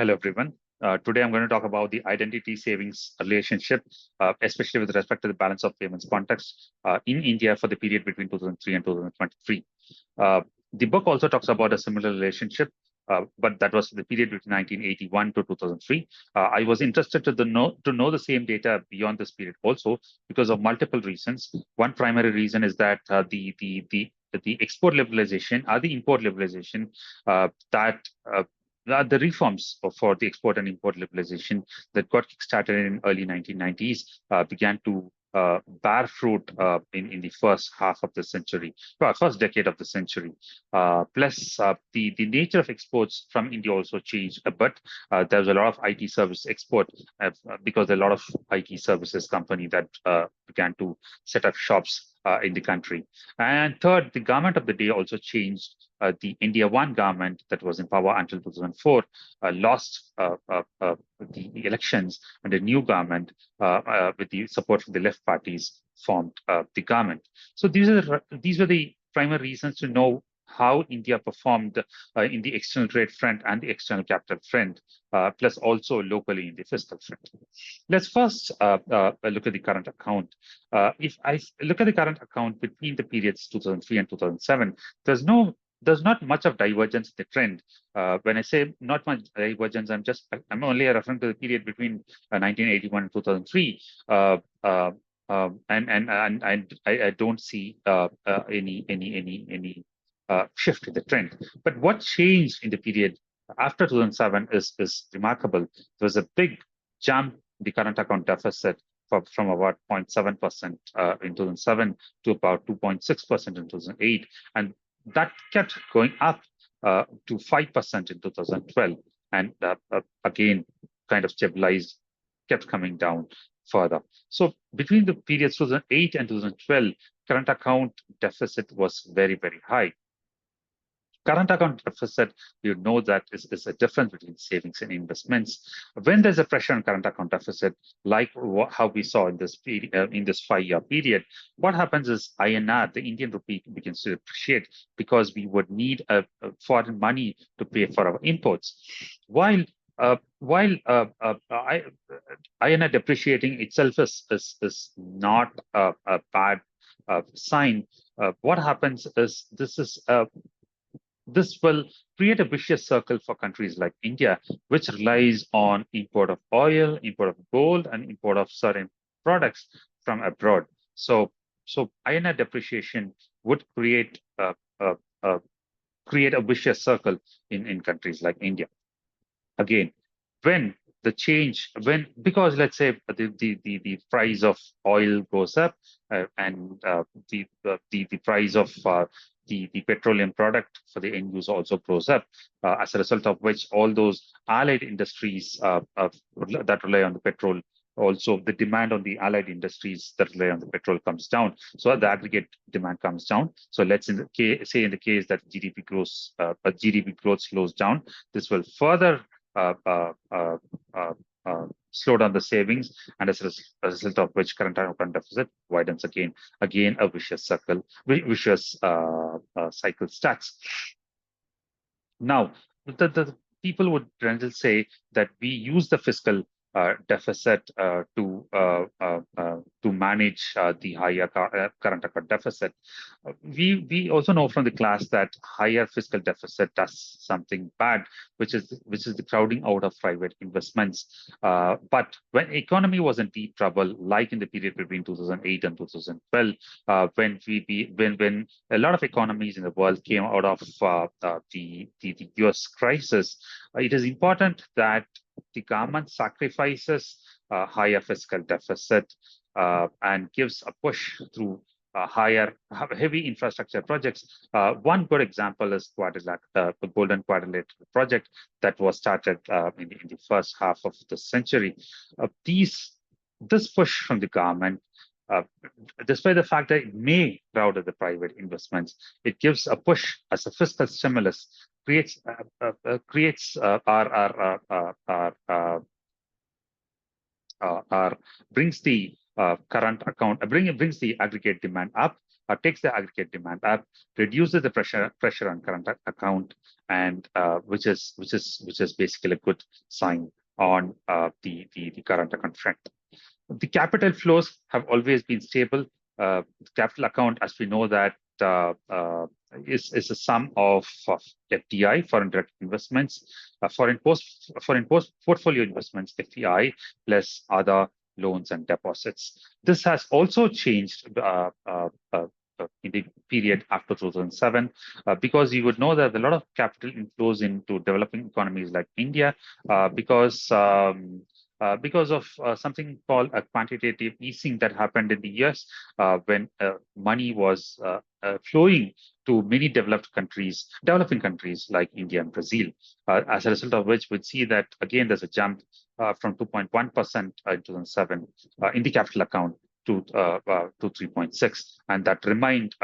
Hello, everyone. Today, I'm going to talk about the identity savings relationship, especially with respect to the balance of payments context in India for the period between 2003 and 2023. The book also talks about a similar relationship, but that was the period between 1981 to 2003. I was interested to know the same data beyond this period also because of multiple reasons. One primary reason is that the export liberalization or the import liberalization that the reforms for the export and import liberalization that got kickstarted in early 1990s began to bear fruit in the first half of the century, first decade of the century. Plus, the nature of exports from India also changed a bit. There was a lot of IT service export because a lot of IT services company that began to set up shops in the country. And third, the government of the day also changed. The India One government that was in power until 2004 lost the elections, and a new government with the support from the left parties formed the government. So these were the primary reasons to know how India performed in the external trade front and the external capital front, plus also locally in the fiscal front. Let's first look at the current account. If I look at the current account between the periods 2003 and 2007, there's not much of divergence in the trend. When I say not much divergence, I'm only referring to the period between 1981 and 2003. And I don't see any shift in the trend. But what changed in the period after 2007 is remarkable. There was a big jump in the current account deficit from about 0.7% in 2007 to about 2.6% in 2008. And that kept going up to 5% in 2012, and again kind of stabilized, kept coming down further. So between the periods 2008 and 2012, current account deficit was very, very high. Current account deficit, you know that is a difference between savings and investments. When there's a pressure on current account deficit, like how we saw in this period, in this 5-year period, what happens is INR, the Indian rupee, begins to depreciate because we would need a foreign money to pay for our imports. While INR depreciating itself is not a bad sign, what happens is this will create a vicious circle for countries like India, which relies on import of oil, import of gold, and import of certain products from abroad. So INR depreciation would create a vicious circle in countries like India. Again, when because let's say the price of oil goes up and the price of the petroleum product for the end user also goes up, as a result of which all those allied industries that rely on the petrol, also the demand on the allied industries that rely on the petrol comes down. So the aggregate demand comes down. So let's say in the case that GDP growth slows down, this will further slow down the savings, and as a result of which current account deficit widens again a vicious cycle starts. Now, the people would generally say that we use the fiscal deficit to manage the higher current account deficit. We also know from the class that higher fiscal deficit does something bad, which is the crowding out of private investments. But when economy was in deep trouble, like in the period between 2008 and 2012, when a lot of economies in the world came out of the US crisis, it is important that the government sacrifices higher fiscal deficit and gives a push through heavy infrastructure projects. One good example is the Golden Quadrilateral project that was started in the first half of the century. This push from the government, despite the fact that it may crowd out the private investments, it gives a push as a fiscal stimulus, brings the current account, brings the aggregate demand up, takes the aggregate demand up, reduces the pressure on current account, and which is basically a good sign on the current account front. The capital flows have always been stable. Capital account, as we know, that is a sum of FDI, foreign direct investments, foreign post portfolio investments, FPI, plus other loans and deposits. This has also changed in the period after 2007, because you would know that a lot of capital inflows into developing economies like India, because of something called a quantitative easing that happened in the US, when money was flowing to many developing countries like India and Brazil. As a result of which, we'd see that again there's a jump from 2.1% in 2007 in the capital account to 3.6, and that remained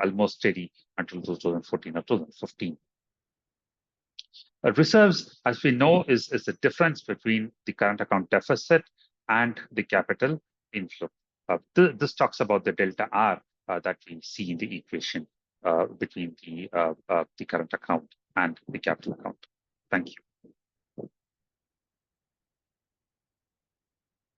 almost steady until 2014 or 2015. Reserves, as we know, is the difference between the current account deficit and the capital inflow. This talks about the delta R that we see in the equation between the current account and the capital account. Thank you.